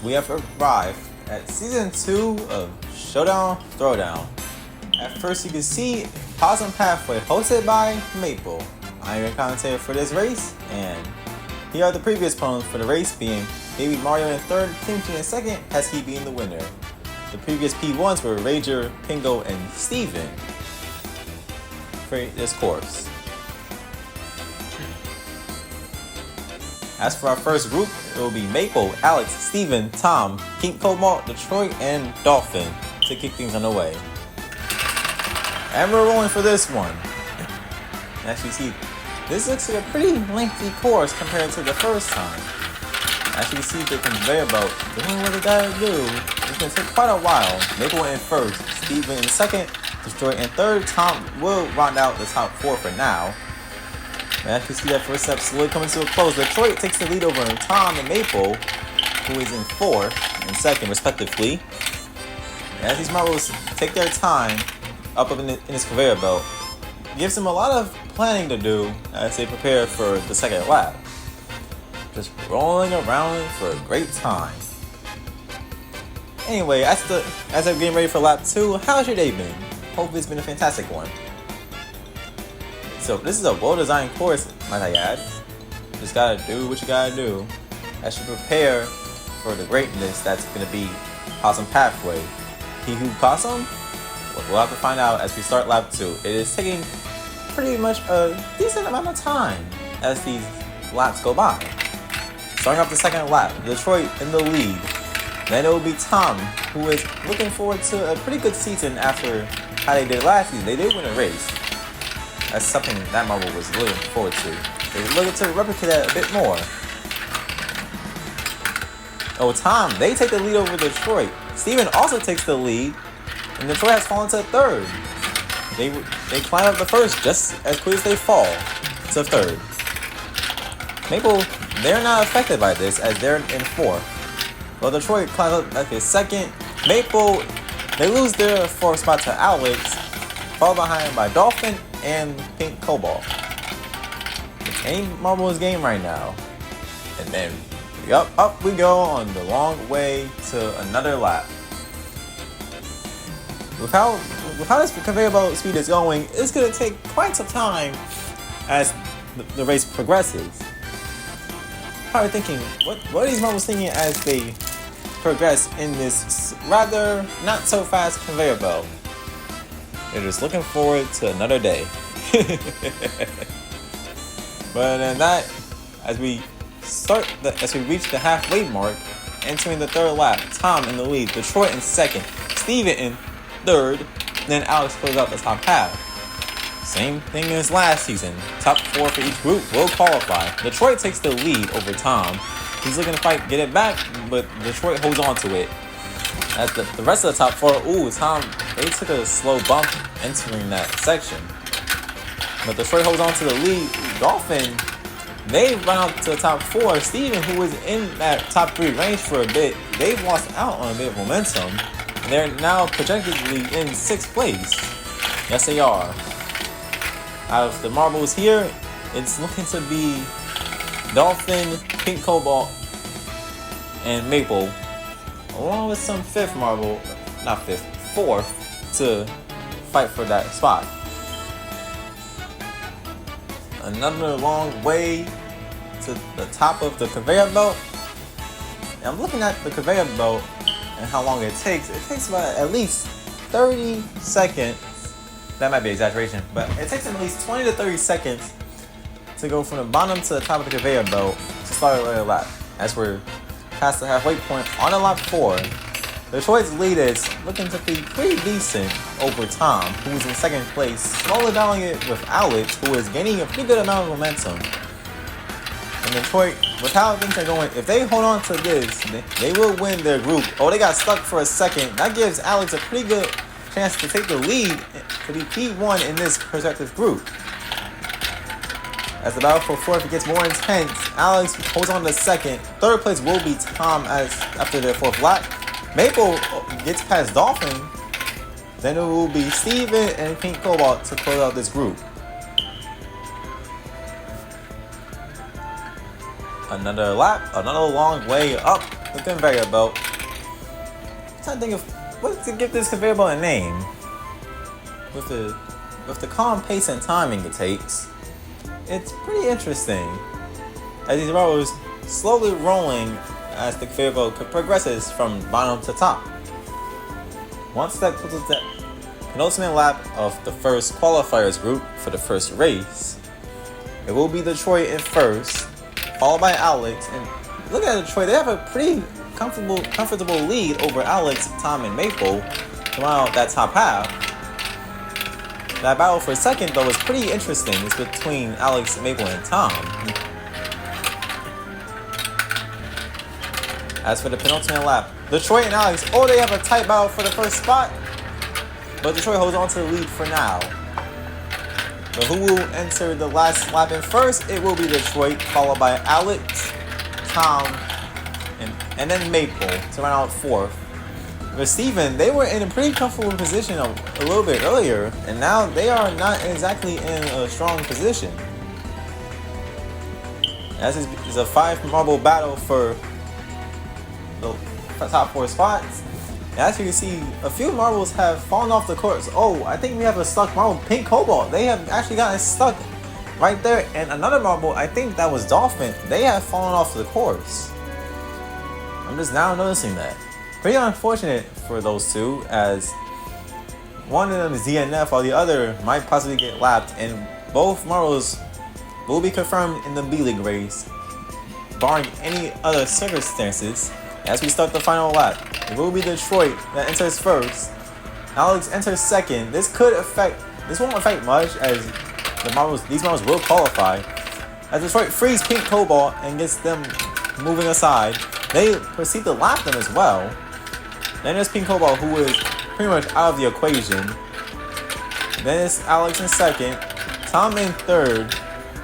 we have arrived at Season 2 of Showdown, Throwdown. At first you can see Possum Pathway hosted by Maple. I am your commentator for this race, and here are the previous opponents for the race being Baby Mario in third, Kimchi in second, Pesky being the winner. The previous P1s were Rager, Pingo, and Steven for this course. As for our first group, it will be Maple, Alex, Steven, Tom, Pink Cobalt, Detroit, and Dolphin to kick things on the way. And we're rolling for this one. As you see, this looks like a pretty lengthy course compared to the first time. As you can see, the conveyor belt doing what it gotta do. It's gonna take quite a while. Maple in first, Steven in second, Detroit in third. Tom will round out the top four for now. And as you see that first step slowly coming to a close, Detroit takes the lead over Tom and Maple, who is in fourth and second respectively. And as these marbles take their time up in this conveyor belt, gives them a lot of planning to do as they prepare for the second lap. Just rolling around for a great time. Anyway, as I'm getting ready for lap 2, how's your day been? Hopefully it's been a fantastic one. So this is a well-designed course, might I add. Just gotta do what you gotta do as you prepare for the greatness that's gonna be Possum Pathway. He who Possum? We'll have to find out as we start lap 2. It is taking pretty much a decent amount of time as these laps go by. Starting off the second lap, Detroit in the lead. Then it will be Tom, who is looking forward to a pretty good season after how they did last season. They did win a race. That's something that marble was looking forward to. They're looking to replicate that a bit more. Oh, Tom, they take the lead over Detroit. Steven also takes the lead, and Detroit has fallen to third. They climb up the first just as quick as they fall to third. Maple, they're not affected by this as they're in fourth. Well, Detroit climbs up like a second. Maple, they lose their fourth spot to Alex, followed behind by Dolphin and Pink Cobalt. Any marble is game right now. And then, up we go on the long way to another lap. With how this conveyor belt speed is going, it's going to take quite some time as the race progresses. Probably thinking, what are these marbles thinking as they progress in this rather not so fast conveyor belt? They're just looking forward to another day. But then that, as we reach the halfway mark, entering the third lap, Tom in the lead, Detroit in second, Steven in third, then Alex closes out the top half. Same thing as last season. Top four for each group will qualify. Detroit takes the lead over Tom. He's looking to get it back, but Detroit holds on to it. As the rest of the top four, Tom, they took a slow bump entering that section. But Detroit holds on to the lead. Dolphin, they run out to the top four. Steven, who was in that top 3 range for a bit, they've lost out on a bit of momentum. And they're now projectedly in 6th place. Yes, they are. Out of the marbles here, it's looking to be Dolphin, Pink Cobalt, and Maple, along with some 4th to fight for that spot. Another long way to the top of the conveyor belt. And I'm looking at the conveyor belt and how long it takes. It takes about at least 30 seconds. That might be exaggeration, but it takes them at least 20 to 30 seconds to go from the bottom to the top of the conveyor belt to start a lap. As we're past the halfway point on a lap 4, Detroit's lead is looking to be pretty decent over Tom, who is in 2nd place, slowly battling it with Alex, who is gaining a pretty good amount of momentum. And Detroit, with how things are going, if they hold on to this, they will win their group. Oh, they got stuck for a second. That gives Alex a pretty good chance to take the lead to be P1 in this prospective group. As the battle for 4th gets more intense, Alex holds on to 2nd. 3rd place will be Tom after their 4th lap. Maple gets past Dolphin. Then it will be Steven and Pink Cobalt to close out this group. Another lap, another long way up the conveyor belt. I'm trying to think of what to give this conveyor belt a name. With the calm pace and timing it takes, it's pretty interesting. As these marbles slowly rolling as the conveyor belt progresses from bottom to top. Once that closes the penultimate lap of the first qualifiers group for the first race, it will be Detroit in first, followed by Alex. And look at Detroit, they have a pretty comfortable lead over Alex, Tom, and Maple throughout that top half. That battle for second, though, is pretty interesting. It's between Alex, Maple, and Tom. As for the penultimate lap, Detroit and Alex, they have a tight battle for the first spot. But Detroit holds on to the lead for now. But who will enter the last lap in first? It will be Detroit, followed by Alex, Tom, and then Maple to round out fourth. But Steven, they were in a pretty comfortable position a little bit earlier, and now they are not exactly in a strong position. As is a 5 marble battle for the top 4 spots. And as you can see, a few marbles have fallen off the course. I think we have a stuck marble, Pink Cobalt. They have actually gotten stuck right there. And another marble, I think that was Dolphin. They have fallen off the course. I'm just now noticing that. Pretty unfortunate for those two, as one of them is DNF while the other might possibly get lapped, and both marbles will be confirmed in the B-League race, barring any other circumstances. As we start the final lap, it will be Detroit that enters first. Alex enters second. This won't affect much, as these marbles will qualify. As Detroit frees Pink Cobalt and gets them moving aside, they proceed to lap them as well. Then there's Pink Cobalt, who is pretty much out of the equation. Then it's Alex in second, Tom in third,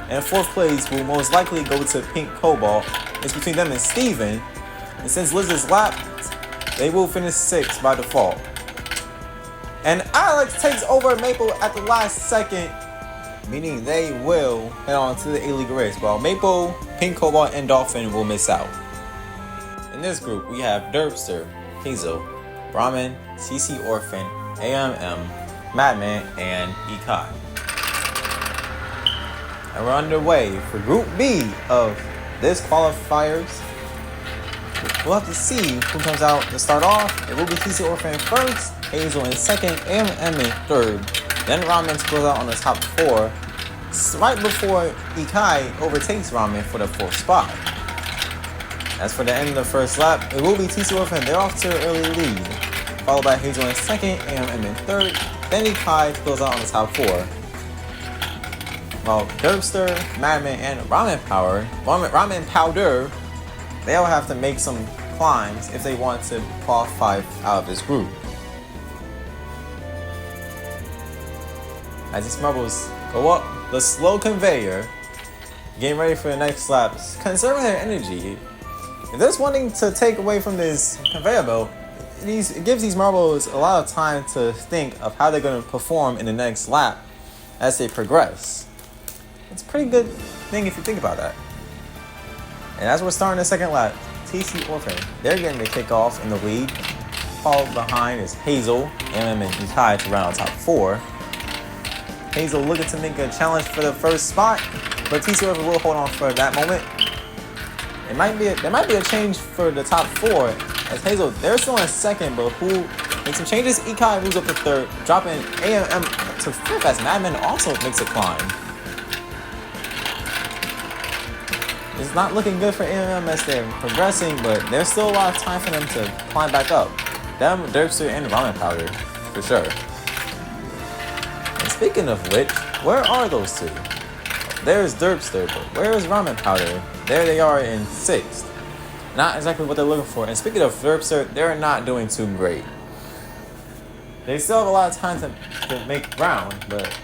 and fourth place will most likely go to Pink Cobalt. It's between them and Steven. And since Liz is lapped, they will finish 6th by default. And Alex takes over Maple at the last second, meaning they will head on to the A-League race, while Maple, Pink Cobalt, and Dolphin will miss out. In this group, we have Derpster, Hazel, Brahmin, CC Orphan, AMM, Madman, and Ikai. And we're underway for Group B of this qualifiers. We'll have to see who comes out to start off. It will be CC Orphan first, Hazel in second, AMM in third. Then Ramen goes out on the top 4, right before Ikai overtakes Ramen for the 4th spot. As for the end of the first lap, it will be TC Orphan. They're off to an early lead, followed by Hazel in second, AMM in third. Then Ikai goes out on the top 4. While Derpster, Madman, and Ramen Powder, they'll have to make some climbs if they want to qualify out of this group. As these marbles go up the slow conveyor, getting ready for the next laps, conserving their energy. If there's one thing to take away from this conveyor belt, it gives these marbles a lot of time to think of how they're going to perform in the next lap as they progress. It's a pretty good thing if you think about that. And as we're starting the second lap, TC Orphan, they're getting the kickoff in the lead. Followed behind is Hazel, MM, and Ikai to round out top 4. Hazel looking to make a challenge for the first spot, but TC Orphan will hold on for that moment. There might be a change for the top 4, as Hazel, they're still in second, but who makes some changes? Ikai moves up to third, dropping AMM to 5th, as Madman also makes a climb. It's not looking good for AMM as they're progressing, but there's still a lot of time for them to climb back up. Them, Derpster, and Ramen Powder, for sure. And speaking of which, where are those two? There's Derpster, but where is Ramen Powder? There they are in 6th. Not exactly what they're looking for. And speaking of Derpster, they're not doing too great. They still have a lot of time to make ground, but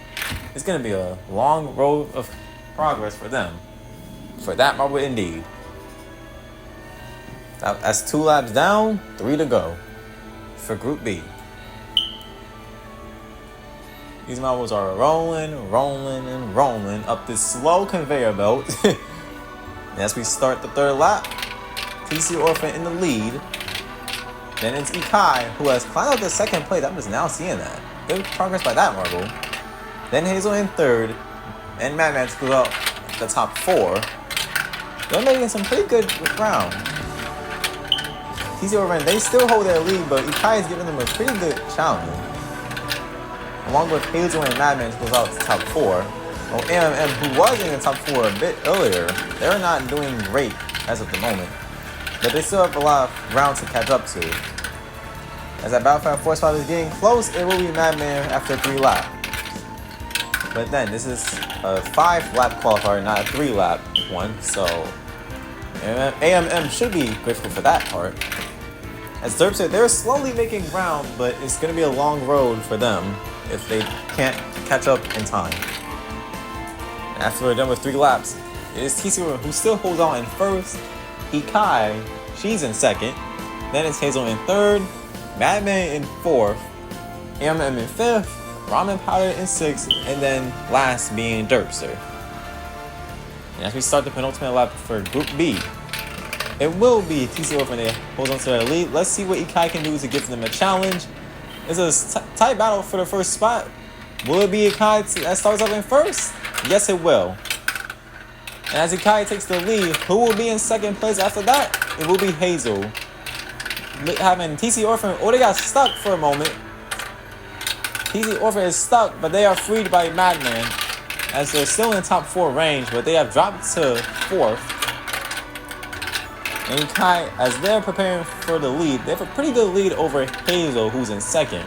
it's going to be a long road of progress for them. For that marble indeed. That's 2 laps down, 3 to go for Group B. These marbles are rolling up this slow conveyor belt. As we start the 3rd lap, TC Orphan in the lead. Then it's Ikai, who has climbed up to second place. I'm just now seeing that. Good progress by that marble. Then Hazel in third. And Madman screws out the top 4. They're making some pretty good ground. TC Orphan, they still hold their lead, but Ikai is giving them a pretty good challenge. Along with Hazel and Madman screws out the top 4. Well, AMM, who was in the top 4 a bit earlier, they're not doing great as of the moment. But they still have a lot of ground to catch up to. As that battle for that 4th spot is getting close, it will be Madman after 3 laps. But then, this is a 5-lap qualifier, not a 3-lap one, so AMM should be grateful for that part. As Derp said, they're slowly making ground, but it's going to be a long road for them if they can't catch up in time. After we're done with 3 laps, it is TC who still holds on in first. Ikai, she's in second. Then it's Hazel in third. Madman in fourth. AMM in fifth. Ramen Powder in sixth. And then last being Derpster. And as we start the penultimate lap for Group B, it will be TC Orphan that holds on to their lead. Let's see what Ikai can do to give them a challenge. It's a tight battle for the first spot. Will it be Ikai that starts up in first? Yes, it will. And as Ikai takes the lead, who will be in second place after that? It will be Hazel. Having TC Orphan, they got stuck for a moment. TC Orphan is stuck, but they are freed by Madman. As they're still in top 4 range, but they have dropped to 4th. And Ikai, as they're preparing for the lead, they have a pretty good lead over Hazel, who's in second.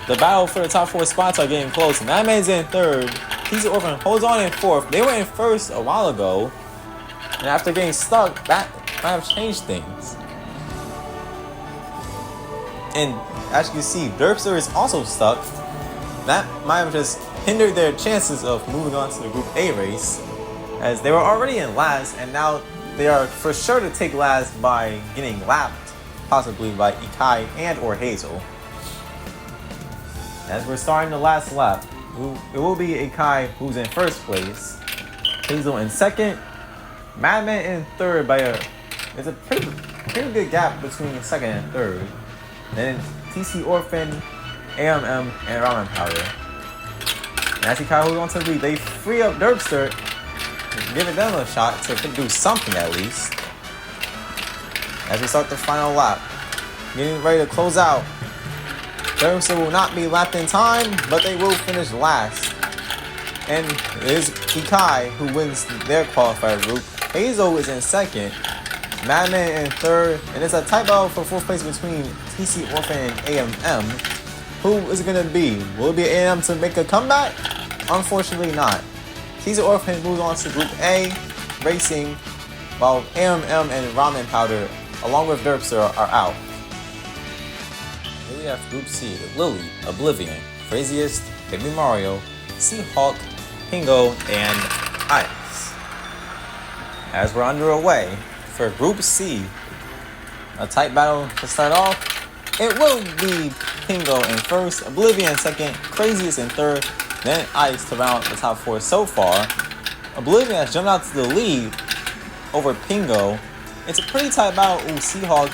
The battle for the top 4 spots are getting close. Madman's in third. TC Orphan holds on in fourth. They were in first a while ago. And after getting stuck, that might have changed things. And as you can see, Derpster is also stuck. That might have just hindered their chances of moving on to the Group A race, as they were already in last, and now they are for sure to take last by getting lapped, possibly by Ikai and or Hazel. As we're starting the last lap, it will be Ikai who's in first place, Hazel in second, Madman in third by there's a pretty good gap between second and third. Then TC Orphan, AMM, and Ramen Powder. And as Ikai holds on to the lead, they free up Derpster, giving them a shot to do something at least. As we start the final lap, getting ready to close out. Derpster will not be lapped in time, but they will finish last. And it is Ikai who wins their qualifier group. Hazel is in second. Madman in third. And it's a tight battle for 4th place between TC Orphan and AMM. Who is it going to be? Will it be AMM to make a comeback? Unfortunately not. TC Orphan moves on to Group A racing, while AMM and Ramen Powder, along with Derpster, are out. Here we have Group C with Lily, Oblivion, Craziest, Baby Mario, Seahawk, Pingo, and Ice. As we're underway for Group C, a tight battle to start off. It will be Pingo in first, Oblivion in second, Craziest in third, then Ice to round the top 4 so far. Oblivion has jumped out to the lead over Pingo. It's a pretty tight battle. Ooh, Seahawk,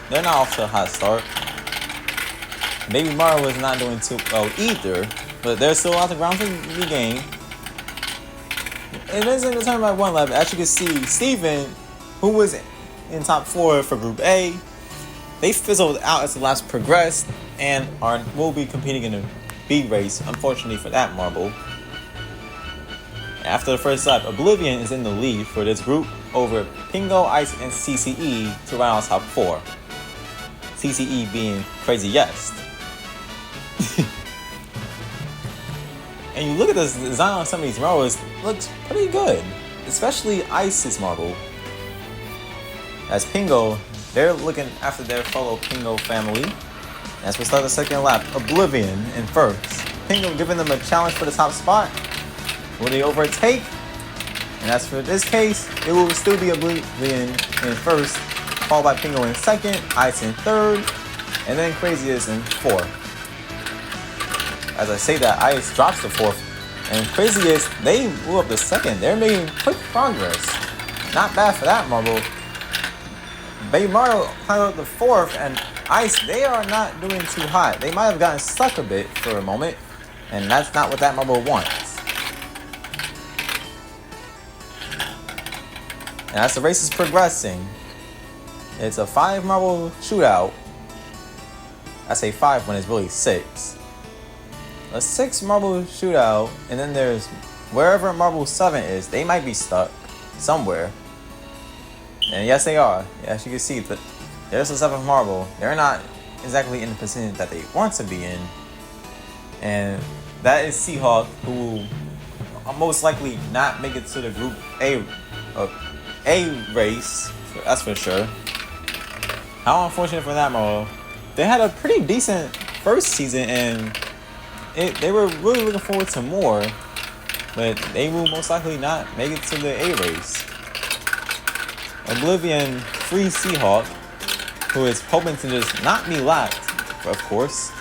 they're not off to a hot start. Baby Mario is not doing too well either, but there's still a lot of ground to regain. It is in the turn by 1 lap. As you can see, Steven, who was in top 4 for Group A, they fizzled out as the laps progressed and will be competing in a B race, unfortunately for that marble. After the first lap, Oblivion is in the lead for this group over Pingo, Ice, and CCE to round out top 4. CCE being Craziest. And you look at this design on some of these marbles, it looks pretty good, especially Ice's marble. As Pingo, they're looking after their fellow Pingo family. As we start the second lap, Oblivion in first. Pingo giving them a challenge for the top spot. Will they overtake? And as for this case, it will still be Oblivion in first, followed by Pingo in second, Ice in third, and then Craziest in fourth. As I say that, Ice drops to fourth, and Craziest, they move up to second. They're making quick progress. Not bad for that marble. Baby Mario climbed up the 4th, and Ice, they are not doing too hot. They might have gotten stuck a bit for a moment, and that's not what that marble wants. And as the race is progressing, it's a 5 marble shootout. I say 5 when it's really 6. A 6 marble shootout, and then there's wherever marble 7 is, they might be stuck somewhere. And yes, they are. As you can see, there's the 7th marble. They're not exactly in the position that they want to be in. And that is Seahawk, who will most likely not make it to the Group A race. That's for sure. How unfortunate for that marble. They had a pretty decent first season, and they were really looking forward to more. But they will most likely not make it to the A race. Oblivion frees Seahawk, who is hoping to just not be lapped, of course.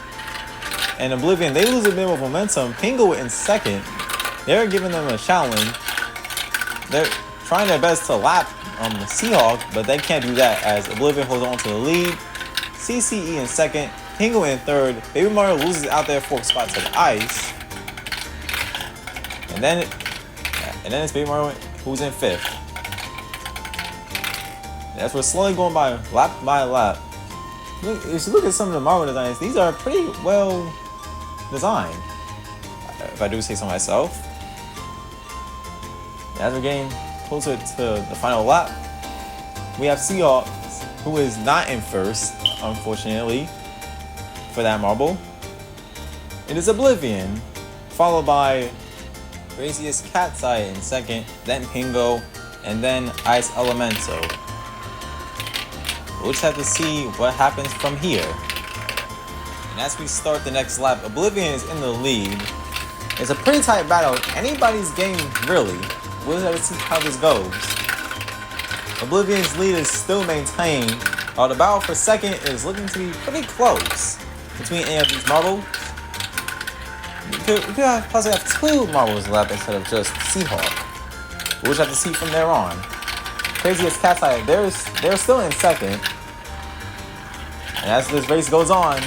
And Oblivion, they lose a bit of momentum. Pingo in 2nd. They're giving them a challenge. They're trying their best to lap Seahawk, but they can't do that as Oblivion holds on to the lead. CCE in 2nd. Pingo in 3rd. Baby Mario loses out their 4th spot to the Ice. And then it's Baby Mario who's in 5th. As we're slowly going by lap. If you look at some of the marble designs, these are pretty well designed, if I do say so myself. As we're getting closer to the final lap, we have Seahawk, who is not in 1st, unfortunately, for that marble. It is Oblivion, followed by Craziest Cat's Eye in 2nd, then Pingo, and then Ice Elemental. We'll just have to see what happens from here. And as we start the next lap, Oblivion is in the lead. It's a pretty tight battle. Anybody's game, really. We'll have to see how this goes. Oblivion's lead is still maintained, while the battle for 2nd is looking to be pretty close between any of these marbles. We could possibly have 2 marbles left instead of just Seahawk. We'll just have to see from there on. Craziest Cat's Eye, they're still in 2nd. And as this race goes on,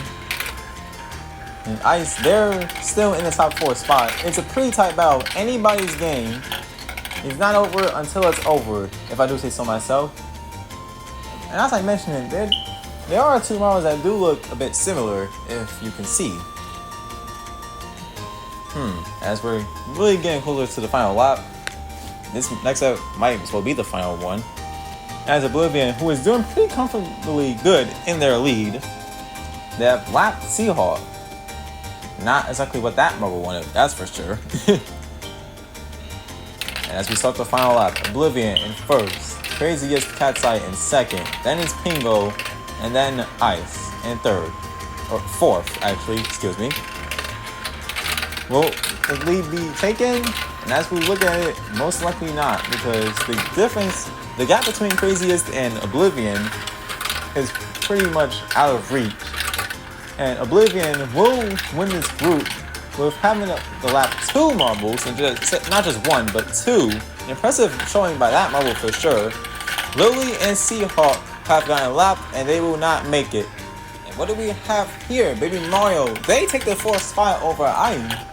and Ice, they're still in the top 4 spot. It's a pretty tight battle. Anybody's game is not over until it's over, if I do say so myself. And as I mentioned, there are 2 marbles that do look a bit similar, if you can see. As we're really getting closer to the final lap, this next up might as well be the final one. As Oblivion, who is doing pretty comfortably good in their lead, they have lapped Seahawk. Not exactly what that marble wanted, that's for sure. And as we start the final lap, Oblivion in 1st, Craziest Cat's Eye in 2nd, then it's Pingo, and then Ice in 3rd. Or 4th, actually, excuse me. Will the lead be taken? And as we look at it, most likely not, because the gap between Craziest and Oblivion is pretty much out of reach. And Oblivion will win this group with having the lap 2 marbles, and not just 1, but 2. Impressive showing by that marble for sure. Lily and Seahawk have gotten lapped, and they will not make it. And what do we have here? Baby Mario, they take the 4th spot over Ice.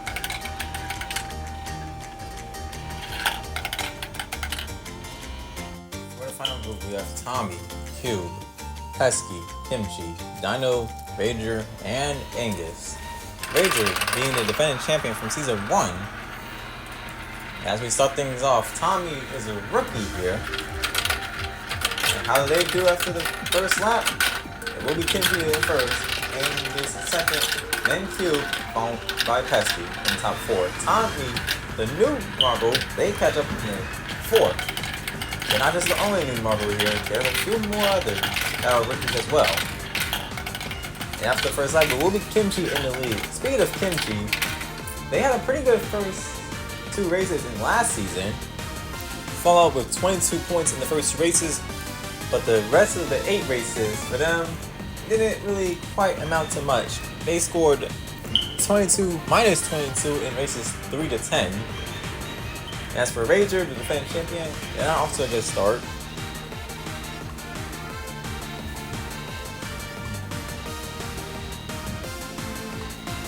Final group, we have Tommy, Cube, Pesky, Kimchi, Dino, Rager, and Angus. Rager being the defending champion from Season 1. As we start things off, Tommy is a rookie here. And how do they do after the first lap? It will be Kimchi in 1st, Angus in 2nd, then Cube, followed by Pesky in top 4. Tommy, the new marble, they catch up in 4th. They're not just the only new marble here, there's a few more others that are rookies as well. And after the first lap, it will be Kimchi in the lead. Speaking of Kimchi, they had a pretty good first 2 races in last season. Fall out with 22 points in the first 2 races, but the rest of the 8 races for them didn't really quite amount to much. They scored minus 22 in races 3 to 10. As for Rager, the defending champion, they're off to a good start.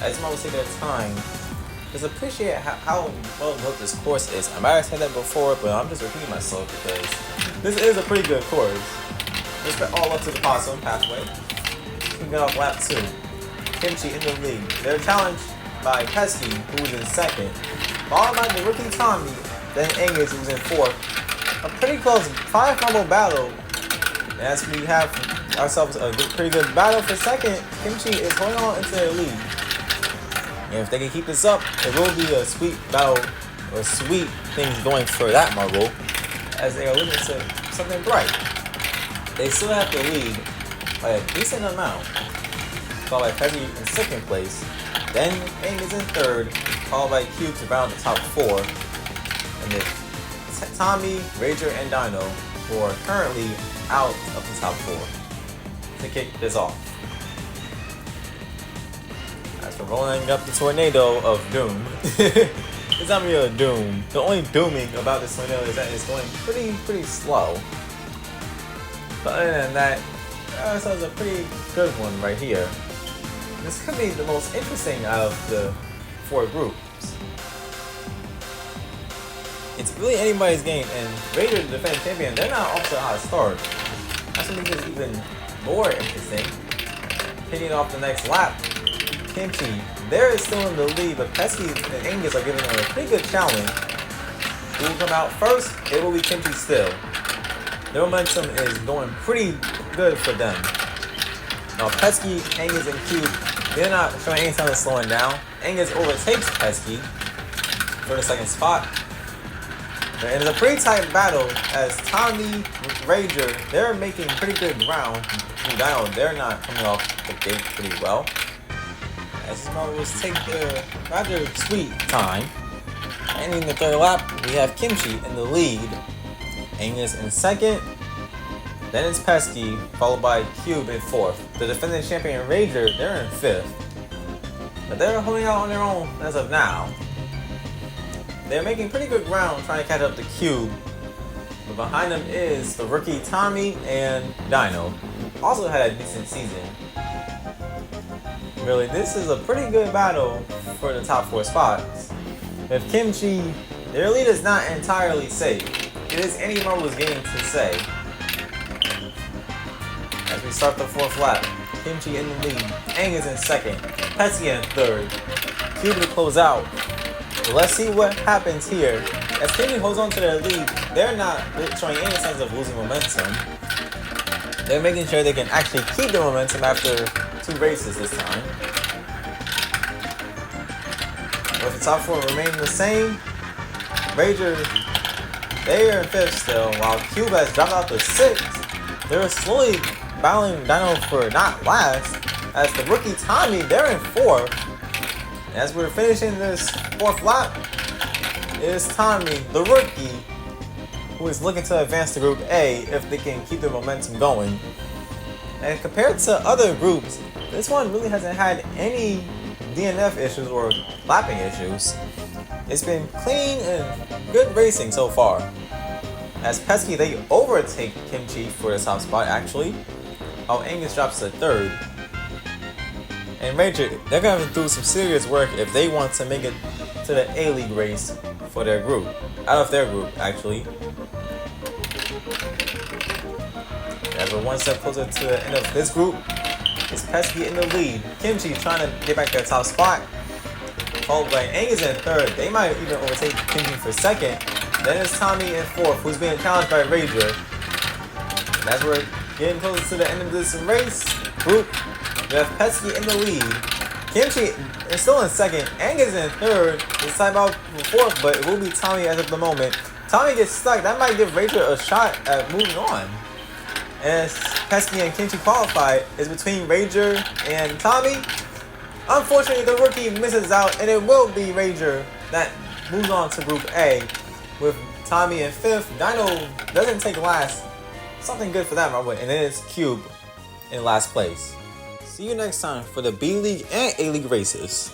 I just want to take their time. Just appreciate how well built this course is. I might have said that before, but I'm just repeating myself because this is a pretty good course. Let's all up to the Possum halfway. We got off lap 2. Kimchi in the lead. They're challenged by Pesky, who's in second. Followed by the rookie Tommy, then Angus, who's in fourth. A pretty close 5-fumble battle. As we have ourselves a pretty good battle for second, Kimchi is holding on into their lead. And if they can keep this up, it will be a sweet battle, or sweet things going for that marble, as they are looking to something bright. They still have to lead by a decent amount, followed by Pesky in second place. Then Angus in third, followed by Cube to round the top 4. And then Tommy, Rager, and Dino, who are currently out of the top 4 to kick this off. As for rolling up the tornado of doom, it's not really a doom. The only dooming about this tornado is that it's going pretty slow. But other than that, this was a pretty good one right here. This could be the most interesting out of the 4 groups. It's really anybody's game, and Raiders, the defending champion, they're not off to a hot start. That's what makes it even more interesting. Hitting off the next lap, Kimchi, they're still in the lead, but Pesky and Angus are giving them a pretty good challenge. Who will come out first? It will be Kimchi still. Their momentum is going pretty good for them. Now Pesky, Angus, and Cube, they're not showing any sign of slowing down. Angus overtakes Pesky for the second spot. And it's a pretty tight battle as Tommy, Rager, they're making pretty good ground. Dino, they're not coming off the gate pretty well. As these marbles take their rather sweet time. Ending the third lap, we have Kimchi in the lead. Angus in second. Then it's Pesky, followed by Cube in fourth. The defending champion Rager, they're in fifth. But they're holding out on their own as of now. They're making pretty good ground trying to catch up to Cube. But behind them is the rookie Tommy and Dino. Also had a decent season. Really, this is a pretty good battle for the top 4 spots. If Kimchi, their lead is not entirely safe. It is any marvelous game to say. As we start the 4th lap, Kimchi in the lead, Angus in second, Pesky in third, Cube to close out. But let's see what happens here. As Kimchi holds on to their lead, they're not showing any signs of losing momentum. They're making sure they can actually keep the momentum after 2 races this time. With the top 4 remaining the same, Rager, they are in 5th still, while Cube has dropped out to 6th. They're slowly battling Dino for not last, as the rookie Tommy, they're in 4th. As we're finishing this 4th lap, it is Tommy, the rookie, who is looking to advance to Group A if they can keep their momentum going. And compared to other groups, this one really hasn't had any DNF issues or lapping issues. It's been clean and good racing so far. As Pesky, they overtake Kimchi for the top spot actually, while Angus drops to 3rd. And Rager, they're going to have to do some serious work if they want to make it to the A-League race for their group. Out of their group, actually. As we're one step closer to the end of this group, it's Pesky in the lead. Kimchi trying to get back to the top spot. Followed by Angus in 3rd. They might even overtake Kimchi for 2nd. Then it's Tommy in 4th, who's being challenged by Rager. And as we're getting closer to the end of this race group, we have Pesky in the lead. Kimchi is still in 2nd. Angus in 3rd. It's time out for 4th, but it will be Tommy as of the moment. Tommy gets stuck. That might give Rager a shot at moving on. As Pesky and Kimchi qualify, is between Rager and Tommy. Unfortunately, the rookie misses out, and it will be Rager that moves on to Group A. With Tommy in 5th, Dino doesn't take last. Something good for that, my boy, and it is Cube in last place. See you next time for the B-League and A-League races.